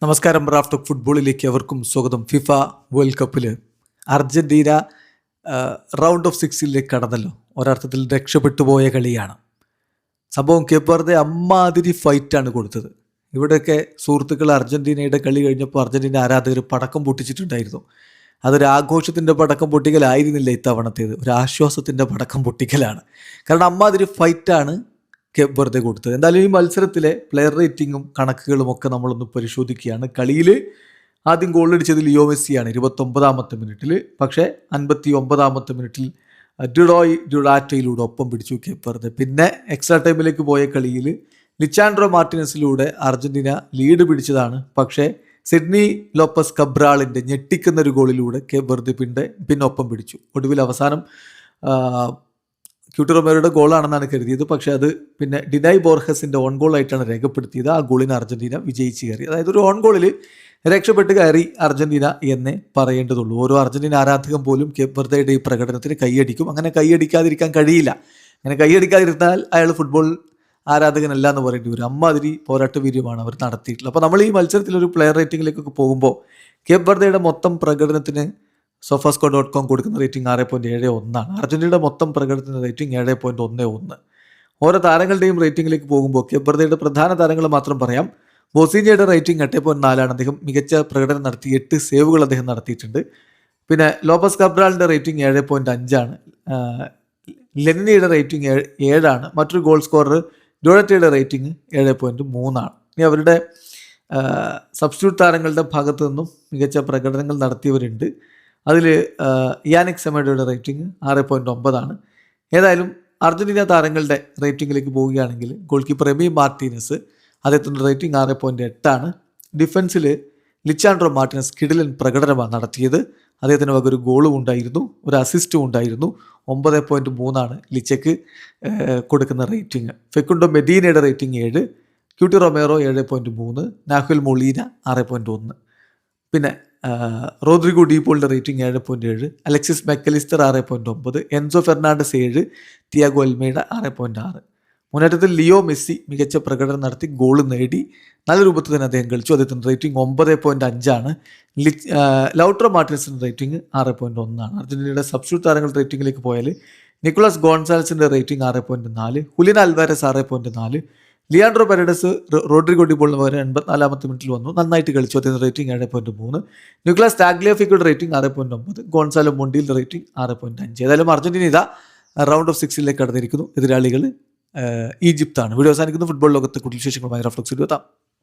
നമസ്കാരം. Raf talk ഫുട്ബോളിലേക്ക് അവർക്കും സ്വാഗതം. ഫിഫ വേൾഡ് കപ്പിൽ അർജന്റീന റൗണ്ട് ഓഫ് 16 കടന്നല്ലോ. ഒരർത്ഥത്തിൽ രക്ഷപ്പെട്ടു പോയ കളിയാണ് സംഭവം. കേപ്പ് വെർദെ അമ്മാതിരി ഫൈറ്റാണ് കൊടുത്തത്. ഇവിടെയൊക്കെ സുഹൃത്തുക്കൾ അർജന്റീനയുടെ കളി കഴിഞ്ഞപ്പോൾ അർജന്റീന ആരാധകർ പടക്കം പൊട്ടിച്ചിട്ടുണ്ടായിരുന്നു. അതൊരു ആഘോഷത്തിൻ്റെ പടക്കം പൊട്ടിക്കലായിരുന്നില്ല ഇത്തവണത്തേത്, ഒരു ആശ്വാസത്തിൻ്റെ പടക്കം പൊട്ടിക്കലാണ്. കാരണം അമ്മാതിരി ഫൈറ്റാണ് കേപ്പ് വെർദെ കൊടുത്തത്. എന്തായാലും ഈ മത്സരത്തിലെ പ്ലെയർ റേറ്റിങ്ങും കണക്കുകളും ഒക്കെ നമ്മളൊന്ന് പരിശോധിക്കുകയാണ്. കളിയിൽ ആദ്യം ഗോളടിച്ചത് ലിയോ മെസ്സിയാണ് 29ാമത്തെ മിനിറ്റിൽ. പക്ഷേ 59ാമത്തെ മിനിറ്റിൽ ഡിഡോയ് ഡുറാറ്റയിലൂടെ ഒപ്പം പിടിച്ചു കേപ്പ് വെർദെ. പിന്നെ എക്സ്ട്രാ ടൈമിലേക്ക് പോയ കളിയിൽ ലിച്ചാൻഡ്രോ മാർട്ടിനസിലൂടെ അർജന്റീന ലീഡ് പിടിച്ചതാണ്. പക്ഷേ സിഡ്നി ലോപ്പസ് കബ്രാളിൻ്റെ ഞെട്ടിക്കുന്നൊരു ഗോളിലൂടെ കേപ്പ് വെർദെ പിന്നെ ഒപ്പം പിടിച്ചു. ഒടുവിൽ അവസാനം ക്യൂട്ടി റൊമേറോയുടെ ഗോളാണെന്നാണ് കരുതിയത്. പക്ഷേ അത് പിന്നെ ഡിനൈ ബോർഹസിൻ്റെ ഓൺ ഗോളായിട്ടാണ് രേഖപ്പെടുത്തിയത്. ആ ഗോളിന് അർജന്റീന വിജയിച്ച് കയറി. അതായത് ഒരു ഓൺ ഗോളിൽ രക്ഷപ്പെട്ട് കയറി അർജന്റീന എന്നേ പറയേണ്ടതുള്ളൂ. ഓരോ അർജന്റീന ആരാധകൻ പോലും കേപ്പ് വെർദെയുടെ ഈ പ്രകടനത്തിന് കൈയടിക്കും. അങ്ങനെ കൈയടിക്കാതിരിക്കാൻ കഴിയില്ല. അങ്ങനെ കൈയടിക്കാതിരുന്നാൽ അയാൾ ഫുട്ബോൾ ആരാധകനല്ല എന്ന് പറയേണ്ടി വരും. അമ്മാതിരി പോരാട്ട വീര്യമാണ് അവർ നടത്തിയിട്ടുള്ളത്. അപ്പോൾ നമ്മൾ ഈ മത്സരത്തിലൊരു പ്ലെയർ റേറ്റിംഗിലേക്കൊക്കെ പോകുമ്പോൾ കേപ്പ് വെർദെയുടെ മൊത്തം പ്രകടനത്തിന് sofascore.com കൊടുക്കുന്ന റേറ്റിംഗ് 6.71 ആണ്. അർജന്റീനയുടെ മൊത്തം പ്രകടനത്തിന് റേറ്റിംഗ് 7.11. ഓരോ താരങ്ങളുടെയും റേറ്റിംഗിലേക്ക് പോകുമ്പോൾ കേപ്പ് വെർദെയുടെ പ്രധാന താരങ്ങൾ മാത്രം പറയാം. ബോസീനിയയുടെ റേറ്റിംഗ് 8.4 ആണ്. അദ്ദേഹം മികച്ച പ്രകടനം നടത്തി 8 സേവുകൾ അദ്ദേഹം നടത്തിയിട്ടുണ്ട്. പിന്നെ ലോപ്പസ് കബ്രാളിൻ്റെ റേറ്റിംഗ് 7.5 ആണ്. ലെനിയുടെ റേറ്റിംഗ് 7 ആണ്. മറ്റൊരു ഗോൾ സ്കോറർ ഡോണറ്റയുടെ റേറ്റിംഗ് 7.3 ആണ്. ഇനി അവരുടെ സബ്സ്റ്റിറ്റ്യൂട്ട് താരങ്ങളുടെ ഭാഗത്തു നിന്നും മികച്ച പ്രകടനങ്ങൾ നടത്തിയവരുണ്ട്. അതിൽ യാനിക് സെമേഡോയുടെ റേറ്റിംഗ് 6.9 ആണ്. ഏതായാലും അർജന്റീന താരങ്ങളുടെ റേറ്റിംഗിലേക്ക് പോവുകയാണെങ്കിൽ ഗോൾ കീപ്പർ എമി മാർട്ടീനസ്, അദ്ദേഹത്തിൻ്റെ റേറ്റിംഗ് 6.8 ആണ്. ഡിഫൻസിൽ ലിച്ചാൻഡ്രോ മാർട്ടിനസ് കിടിലൻ പ്രകടനമാണ് നടത്തിയത്. അദ്ദേഹത്തിന് വക ഒരു ഗോളും ഉണ്ടായിരുന്നു, ഒരു അസിസ്റ്റും ഉണ്ടായിരുന്നു. 9.3 ആണ് ലിച്ചയ്ക്ക് കൊടുക്കുന്ന റേറ്റിംഗ്. ഫെക്കുണ്ടോ മെഡീനയുടെ rating 7, Cuti Romero 7.3, Nahuel Molina 6.1. പിന്നെ റോദ്രിഗോ ഡീപോളിൻ്റെ rating 7.7, Alexis Mac Allister 6.9, Enzo Fernandez 7, Thiago Almada 6.6. മുന്നേറ്റത്തിൽ ലിയോ മെസ്സി മികച്ച പ്രകടനം നടത്തി ഗോൾ നേടി നല്ല രൂപത്തിൽ തന്നെ അദ്ദേഹം കളിച്ചു. അദ്ദേഹത്തിൻ്റെ റേറ്റിംഗ് 9.5 ആണ്. ലൗട്രോ മാർട്ടിനസിൻ്റെ റേറ്റിംഗ് 6.1 ആണ്. അർജന്റീനയുടെ സബ്സ്റ്റിറ്റ്യൂട്ട് താരങ്ങളുടെ റേറ്റിംഗിലേക്ക് പോയാൽ നിക്കോളാസ് ഗോൺസാൽസിൻ്റെ rating 6.4, Julian Alvarez 6.4, Leandro Paredes Rodrigo ഡിപോളിന് പകരം 84ാമത്തെ മിനിറ്റിൽ വന്നു, നന്നായിട്ട് കളിച്ചു. അദ്ദേഹത്തിൻ്റെ റേറ്റിംഗ് 7.3. നിക്കോളാസ് ടാഗ്ലിയാഫിക്കയുടെ റേറ്റിംഗ് 6.9, ഗോൺസാലോ മൊണ്ടിയുടെ റേറ്റിംഗ് 6.5. ഏതായാലും അർജന്റീന ഇതാ റൗണ്ട് ഓഫ് 16 കടന്നിരിക്കുന്നു. എതിരാളികൾ ഈജിപ്താണ്. വീഡിയോ അവസാനിക്കുന്നു. ഫുട്ബോൾ ലോകത്തെ കൂടുതൽ വിശേഷങ്ങളുമായി റാഫ് ടോക്സിൽ എത്താം.